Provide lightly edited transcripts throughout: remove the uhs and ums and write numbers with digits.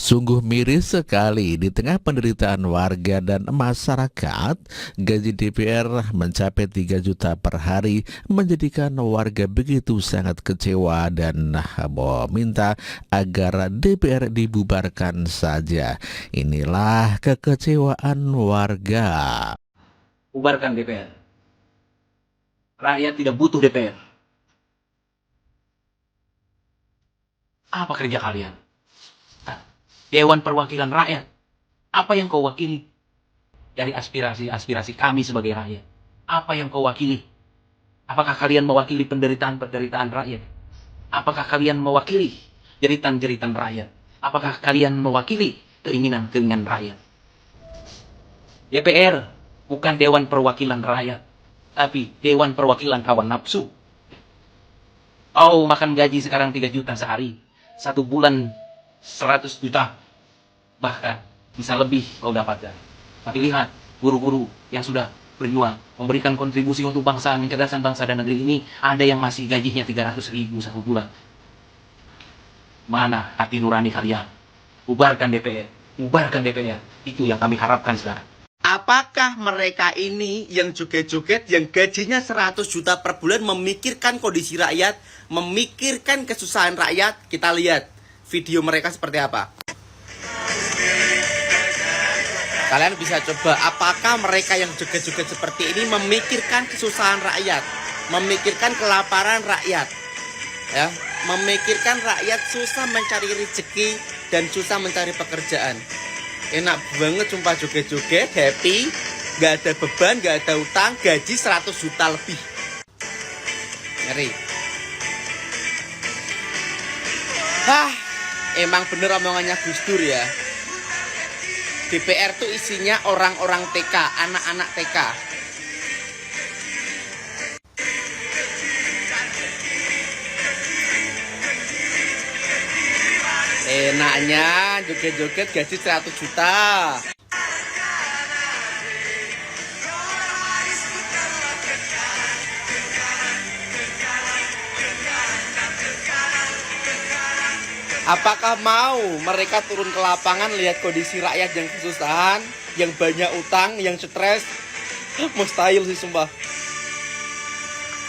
Sungguh miris sekali di tengah penderitaan warga dan masyarakat, gaji DPR mencapai 3 juta per hari menjadikan warga begitu sangat kecewa dan minta agar DPR dibubarkan saja. Inilah kekecewaan warga. Bubarkan DPR. Rakyat tidak butuh DPR. Apa kerja kalian? Dewan Perwakilan Rakyat. Apa yang kau wakili? Dari aspirasi-aspirasi kami sebagai rakyat. Apa yang kau wakili? Apakah kalian mewakili penderitaan-penderitaan rakyat? Apakah kalian mewakili jeritan-jeritan rakyat? Apakah kalian mewakili keinginan-keinginan rakyat? DPR bukan Dewan Perwakilan Rakyat, tapi Dewan Perwakilan Kawan Nafsu. Makan gaji sekarang 3 juta sehari. 1 bulan 100 juta. Bahkan bisa lebih kau dapatkan. Tapi lihat, guru-guru yang sudah berjuang, memberikan kontribusi untuk bangsa, mencerdaskan bangsa dan negeri ini, ada yang masih gajinya 300.000 1 bulan. Mana hati nurani kalian? Bubarkan DPR. Bubarkan DPR. Itu yang kami harapkan sekarang. Apakah mereka ini yang joget-joget, yang gajinya 100 juta per bulan memikirkan kondisi rakyat, memikirkan kesusahan rakyat? Kita lihat video mereka seperti apa. Kalian bisa coba, apakah mereka yang joget-joget seperti ini memikirkan kesusahan rakyat, memikirkan kelaparan rakyat, ya, memikirkan rakyat susah mencari rezeki dan susah mencari pekerjaan. Enak banget sumpah, joget-joget, happy, gak ada beban, gak ada utang, gaji 100 juta lebih. Ngeri. Emang bener omongannya Gus Dur ya. DPR tuh isinya orang-orang TK, anak-anak TK. Enaknya joget-joget gaji 100 juta. Apakah mau mereka turun ke lapangan lihat kondisi rakyat yang kesusahan, yang banyak utang, yang stres? Mustahil sih sumpah.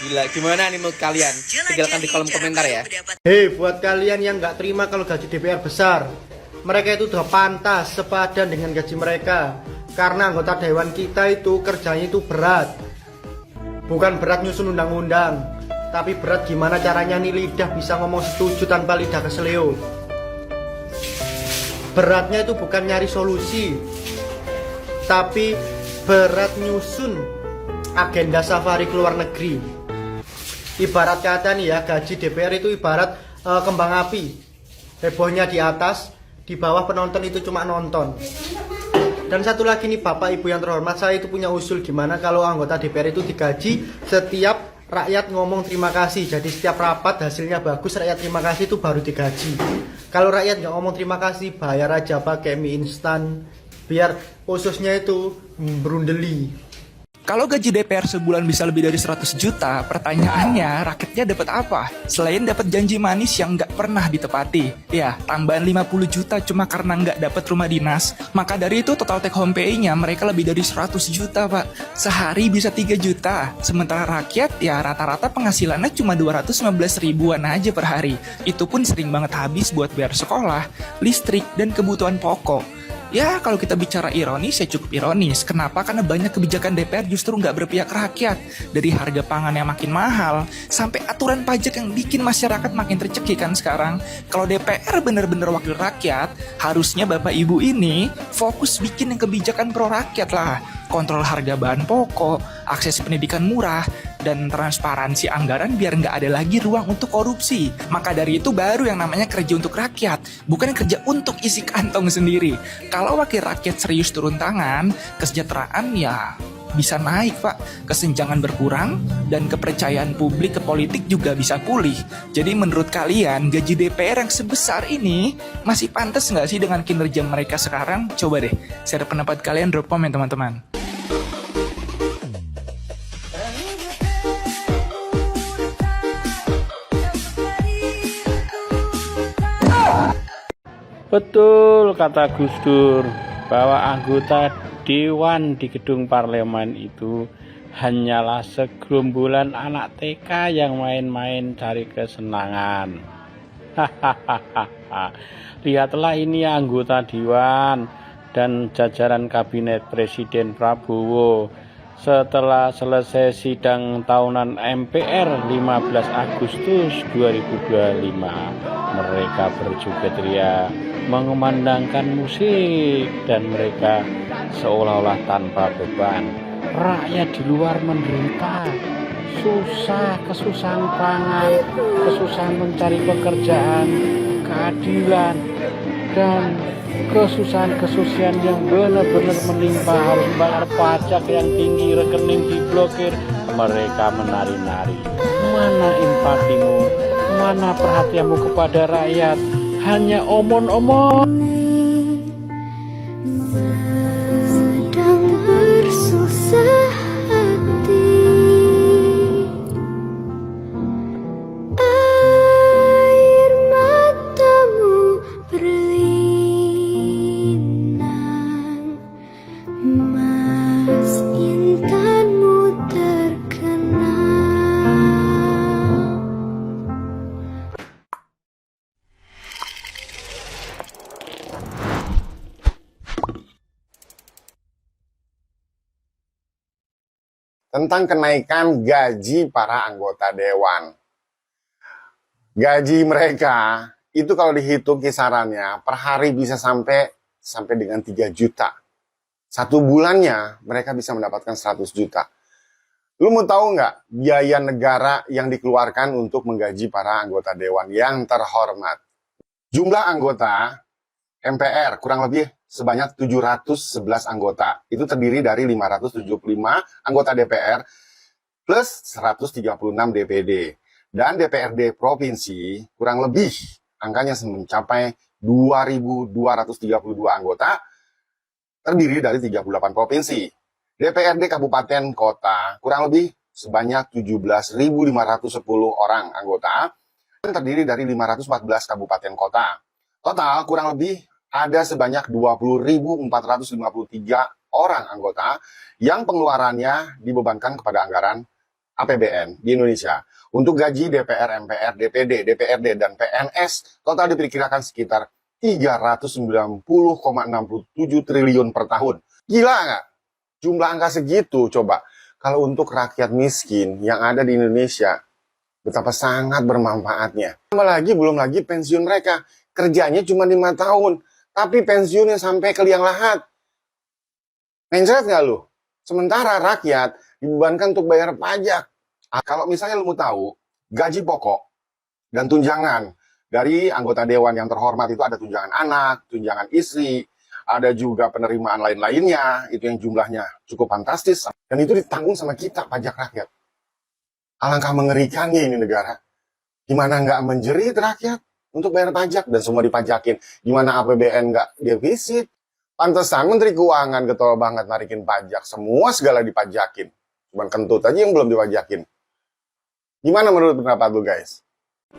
Gila, gimana nih menurut kalian? Tinggalkan di kolom komentar ya. Hei, buat kalian yang nggak terima kalau gaji DPR besar, mereka itu udah pantas sepadan dengan gaji mereka. Karena anggota dewan kita itu kerjanya itu berat. Bukan berat nyusun undang-undang, tapi berat gimana caranya nih lidah bisa ngomong setuju tanpa lidah keseleo. Beratnya itu bukan nyari solusi, tapi berat nyusun agenda safari ke luar negeri. Ibarat kata nih ya, gaji DPR itu ibarat kembang api. Hebohnya di atas, di bawah penonton itu cuma nonton. Dan satu lagi nih Bapak Ibu yang terhormat, saya itu punya usul gimana kalau anggota DPR itu digaji setiap rakyat ngomong terima kasih. Jadi setiap rapat hasilnya bagus, rakyat terima kasih itu baru digaji. Kalau rakyat nggak ngomong terima kasih, bayar aja pakai mie instan, biar ususnya itu berundeli. Kalau gaji DPR sebulan bisa lebih dari 100 juta, pertanyaannya rakyatnya dapat apa? Selain dapat janji manis yang nggak pernah ditepati, ya tambahan 50 juta cuma karena nggak dapat rumah dinas, maka dari itu total take home pay-nya mereka lebih dari 100 juta pak. Sehari bisa 3 juta, sementara rakyat ya rata-rata penghasilannya cuma 215 ribuan aja per hari. Itu pun sering banget habis buat bayar sekolah, listrik, dan kebutuhan pokok. Ya, kalau kita bicara ironis, ya cukup ironis. Kenapa? Karena banyak kebijakan DPR justru nggak berpihak ke rakyat. Dari harga pangan yang makin mahal, sampai aturan pajak yang bikin masyarakat makin tercekik kan sekarang. Kalau DPR bener-bener wakil rakyat, harusnya Bapak Ibu ini fokus bikin yang kebijakan pro rakyat lah. Kontrol harga bahan pokok, akses pendidikan murah, dan transparansi anggaran biar nggak ada lagi ruang untuk korupsi. Maka dari itu baru yang namanya kerja untuk rakyat, bukan kerja untuk isi kantong sendiri. Kalau wakil rakyat serius turun tangan, kesejahteraan ya bisa naik pak, kesenjangan berkurang, dan kepercayaan publik ke politik juga bisa pulih. Jadi menurut kalian gaji DPR yang sebesar ini masih pantas nggak sih dengan kinerja mereka sekarang? Coba deh, share pendapat kalian, drop komen teman-teman. Betul kata Gus Dur, bahwa anggota Dewan di gedung parlemen itu hanyalah segerombolan anak TK yang main-main cari kesenangan. Hahaha. Lihatlah ini anggota Dewan dan jajaran kabinet Presiden Prabowo. Setelah selesai sidang tahunan MPR 15 Agustus 2025, mereka berjoget ria, mengumandangkan musik, dan mereka seolah-olah tanpa beban. Rakyat di luar menderita, susah, kesusahan pangan, kesusahan mencari pekerjaan, keadilan, dan kesusahan yang benar-benar menimpa, harus bayar pajak yang tinggi, rekening diblokir. Mereka menari-nari. Mana empatimu? Mana perhatianmu kepada rakyat? Hanya omong-omong. Sedang bersusah hati, air matamu berlinang, mas intanmu terkenang. Tentang kenaikan gaji para anggota dewan. Gaji mereka itu kalau dihitung kisarannya per hari bisa sampai dengan 3 juta. Satu bulannya mereka bisa mendapatkan 100 juta. Lu mau tahu nggak biaya negara yang dikeluarkan untuk menggaji para anggota dewan yang terhormat? Jumlah anggota MPR kurang lebih sebanyak 711 anggota. Itu terdiri dari 575 anggota DPR plus 136 DPD. Dan DPRD provinsi kurang lebih angkanya mencapai 2.232 anggota, terdiri dari 38 provinsi. DPRD kabupaten kota kurang lebih sebanyak 17.510 orang anggota, dan terdiri dari 514 kabupaten kota. Total kurang lebih ada sebanyak 20.453 orang anggota yang pengeluarannya dibebankan kepada anggaran APBN di Indonesia. Untuk gaji DPR, MPR, DPD, DPRD, dan PNS total diperkirakan sekitar 390,67 triliun per tahun. Gila nggak? Jumlah angka segitu, coba. Kalau untuk rakyat miskin yang ada di Indonesia, betapa sangat bermanfaatnya. Belum lagi pensiun mereka. Kerjanya cuma 5 tahun. Tapi pensiunnya sampai ke liang lahat. Mencret nggak lu? Sementara rakyat dibebankan untuk bayar pajak. Kalau misalnya lu mau tahu, gaji pokok dan tunjangan dari anggota dewan yang terhormat itu ada tunjangan anak, tunjangan istri, ada juga penerimaan lain-lainnya, itu yang jumlahnya cukup fantastis. Dan itu ditanggung sama kita, pajak rakyat. Alangkah mengerikannya ini negara. Gimana nggak menjerit rakyat untuk bayar pajak dan semua dipajakin. Gimana APBN nggak defisit? Pantesan Menteri Keuangan getol banget narikin pajak. Semua segala dipajakin. Cuman kentut aja yang belum dipajakin. Gimana menurut pendapat lu guys?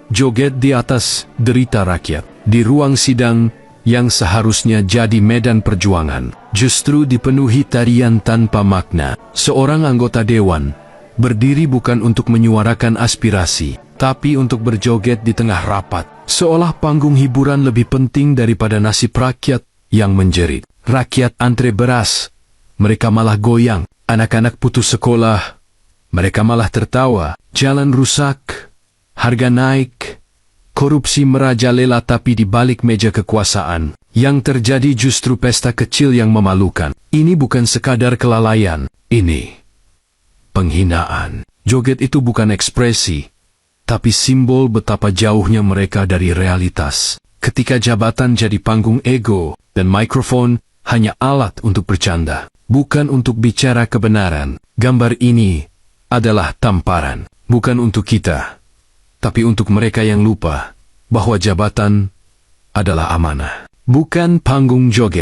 Joget di atas derita rakyat. Di ruang sidang yang seharusnya jadi medan perjuangan, justru dipenuhi tarian tanpa makna. Seorang anggota dewan berdiri bukan untuk menyuarakan aspirasi, tapi untuk berjoget di tengah rapat. Seolah panggung hiburan lebih penting daripada nasib rakyat yang menjerit. Rakyat antre beras, mereka malah goyang. Anak-anak putus sekolah, mereka malah tertawa. Jalan rusak, harga naik, korupsi merajalela, tapi di balik meja kekuasaan, yang terjadi justru pesta kecil yang memalukan. Ini bukan sekadar kelalaian, ini penghinaan. Joget itu bukan ekspresi, tapi simbol betapa jauhnya mereka dari realitas. Ketika jabatan jadi panggung ego dan mikrofon hanya alat untuk bercanda, bukan untuk bicara kebenaran. Gambar ini adalah tamparan, bukan untuk kita, tapi untuk mereka yang lupa bahwa jabatan adalah amanah, bukan panggung joget.